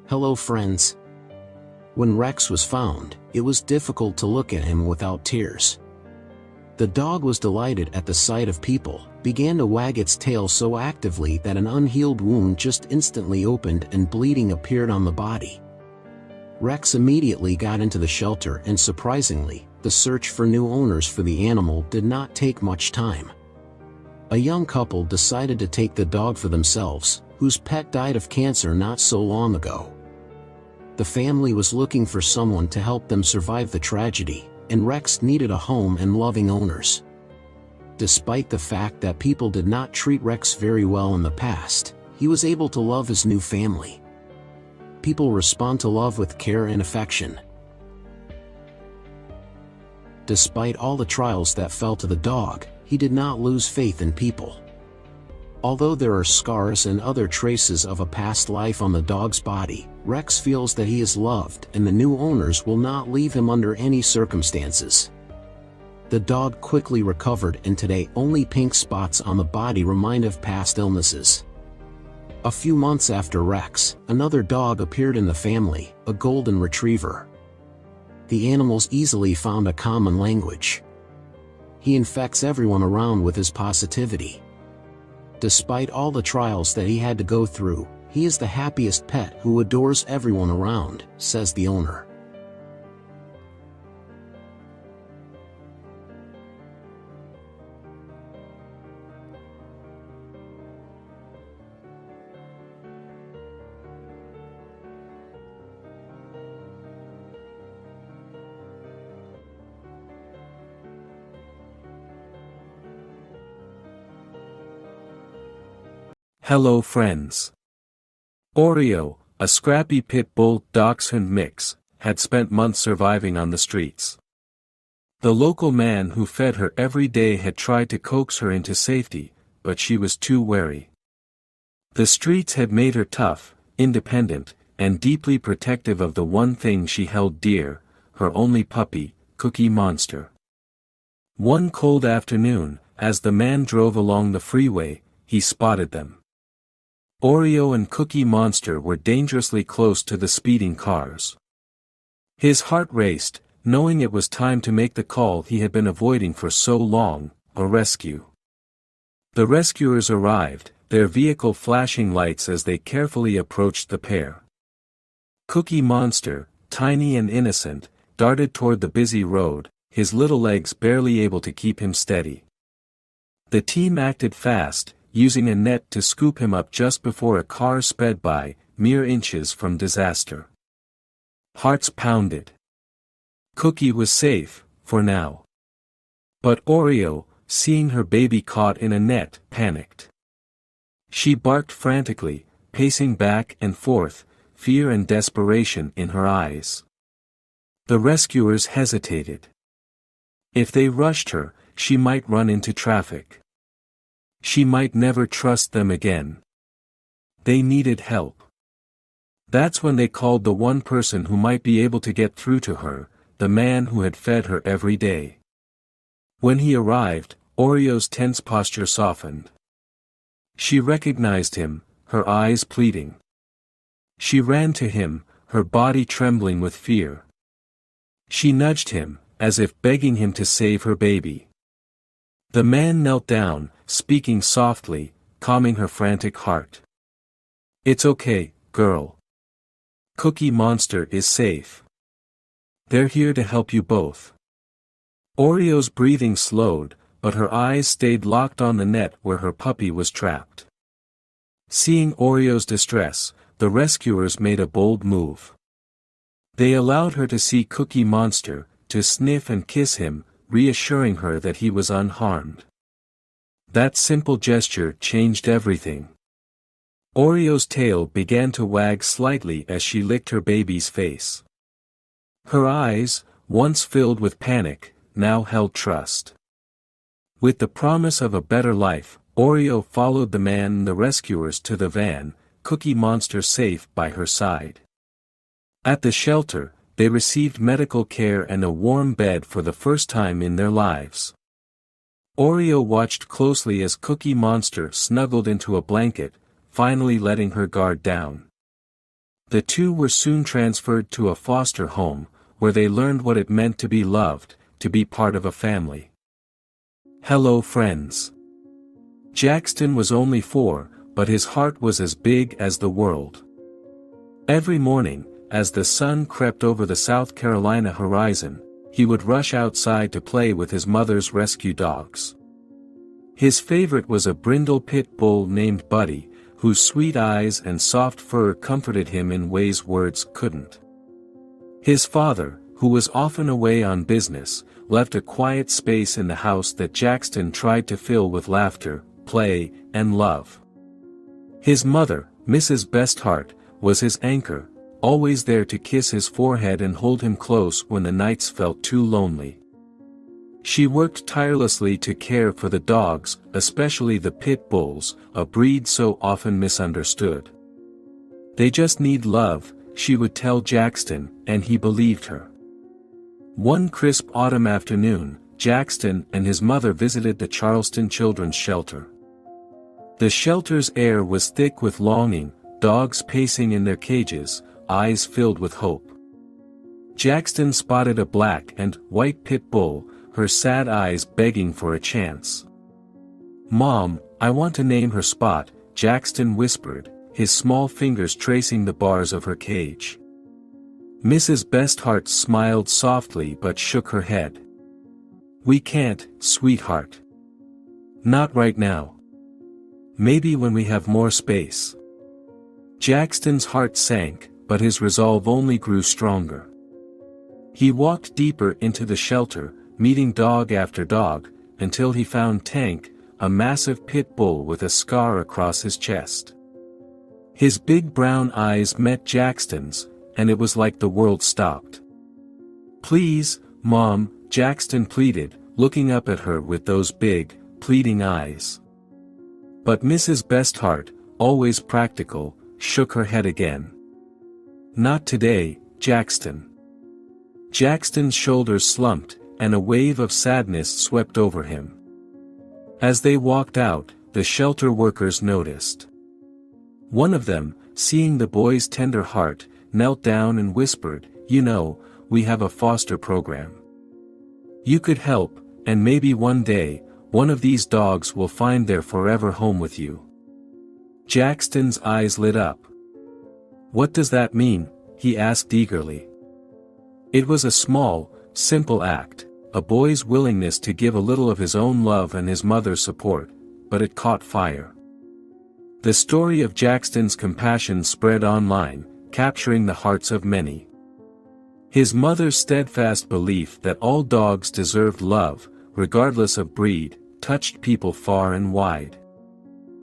Hello friends. When Rex was found, it was difficult to look at him without tears. The dog was delighted at the sight of people, began to wag its tail so actively that an unhealed wound just instantly opened and bleeding appeared on the body. Rex immediately got into the shelter and surprisingly, the search for new owners for the animal did not take much time. A young couple decided to take the dog for themselves, whose pet died of cancer not so long ago. The family was looking for someone to help them survive the tragedy, and Rex needed a home and loving owners. Despite the fact that people did not treat Rex very well in the past, he was able to love his new family. People respond to love with care and affection. Despite all the trials that fell to the dog, he did not lose faith in people. Although there are scars and other traces of a past life on the dog's body, Rex feels that he is loved and the new owners will not leave him under any circumstances. The dog quickly recovered and today only pink spots on the body remind of past illnesses. A few months after Rex, another dog appeared in the family, a golden retriever. The animals easily found a common language. He infects everyone around with his positivity. Despite all the trials that he had to go through, he is the happiest pet who adores everyone around, says the owner. Hello friends. Oreo, a scrappy pit bull dachshund mix, had spent months surviving on the streets. The local man who fed her every day had tried to coax her into safety, but she was too wary. The streets had made her tough, independent, and deeply protective of the one thing she held dear, her only puppy, Cookie Monster. One cold afternoon, as the man drove along the freeway, he spotted them. Oreo and Cookie Monster were dangerously close to the speeding cars. His heart raced, knowing it was time to make the call he had been avoiding for so long, a rescue. The rescuers arrived, their vehicle flashing lights as they carefully approached the pair. Cookie Monster, tiny and innocent, darted toward the busy road, his little legs barely able to keep him steady. The team acted fast, using a net to scoop him up just before a car sped by, mere inches from disaster. Hearts pounded. Cookie was safe, for now. But Oreo, seeing her baby caught in a net, panicked. She barked frantically, pacing back and forth, fear and desperation in her eyes. The rescuers hesitated. If they rushed her, she might run into traffic. She might never trust them again. They needed help. That's when they called the one person who might be able to get through to her, the man who had fed her every day. When he arrived, Oreo's tense posture softened. She recognized him, her eyes pleading. She ran to him, her body trembling with fear. She nudged him, as if begging him to save her baby. The man knelt down, speaking softly, calming her frantic heart. "It's okay, girl. Cookie Monster is safe. They're here to help you both." Oreo's breathing slowed, but her eyes stayed locked on the net where her puppy was trapped. Seeing Oreo's distress, the rescuers made a bold move. They allowed her to see Cookie Monster, to sniff and kiss him, reassuring her that he was unharmed. That simple gesture changed everything. Oreo's tail began to wag slightly as she licked her baby's face. Her eyes, once filled with panic, now held trust. With the promise of a better life, Oreo followed the man and the rescuers to the van, Cookie Monster safe by her side. At the shelter, they received medical care and a warm bed for the first time in their lives. Oreo watched closely as Cookie Monster snuggled into a blanket, finally letting her guard down. The two were soon transferred to a foster home, where they learned what it meant to be loved, to be part of a family. Hello friends. Jackson was only 4, but his heart was as big as the world. Every morning, as the sun crept over the South Carolina horizon, he would rush outside to play with his mother's rescue dogs. His favorite was a brindle pit bull named Buddy, whose sweet eyes and soft fur comforted him in ways words couldn't. His father, who was often away on business, left a quiet space in the house that Jackson tried to fill with laughter, play, and love. His mother, Mrs. Bestheart, was his anchor, always there to kiss his forehead and hold him close when the nights felt too lonely. She worked tirelessly to care for the dogs, especially the pit bulls, a breed so often misunderstood. They just need love, she would tell Jackson, and he believed her. One crisp autumn afternoon, Jackson and his mother visited the Charleston Children's Shelter. The shelter's air was thick with longing, dogs pacing in their cages, eyes filled with hope. Jackson spotted a black and white pit bull, her sad eyes begging for a chance. "Mom, I want to name her Spot," Jackson whispered, his small fingers tracing the bars of her cage. Mrs. Bestheart smiled softly but shook her head. "We can't, sweetheart. Not right now. Maybe when we have more space." Jackson's heart sank, but his resolve only grew stronger. He walked deeper into the shelter, meeting dog after dog, until he found Tank, a massive pit bull with a scar across his chest. His big brown eyes met Jackson's, and it was like the world stopped. "Please, Mom," Jackson pleaded, looking up at her with those big, pleading eyes. But Mrs. Bestheart, always practical, shook her head again. "Not today, Jackson." Jackson's shoulders slumped, and a wave of sadness swept over him. As they walked out, the shelter workers noticed. One of them, seeing the boy's tender heart, knelt down and whispered, "You know, we have a foster program. You could help, and maybe one day, one of these dogs will find their forever home with you." Jackson's eyes lit up. "What does that mean?" he asked eagerly. It was a small, simple act, a boy's willingness to give a little of his own love and his mother's support, but it caught fire. The story of Jackson's compassion spread online, capturing the hearts of many. His mother's steadfast belief that all dogs deserved love, regardless of breed, touched people far and wide.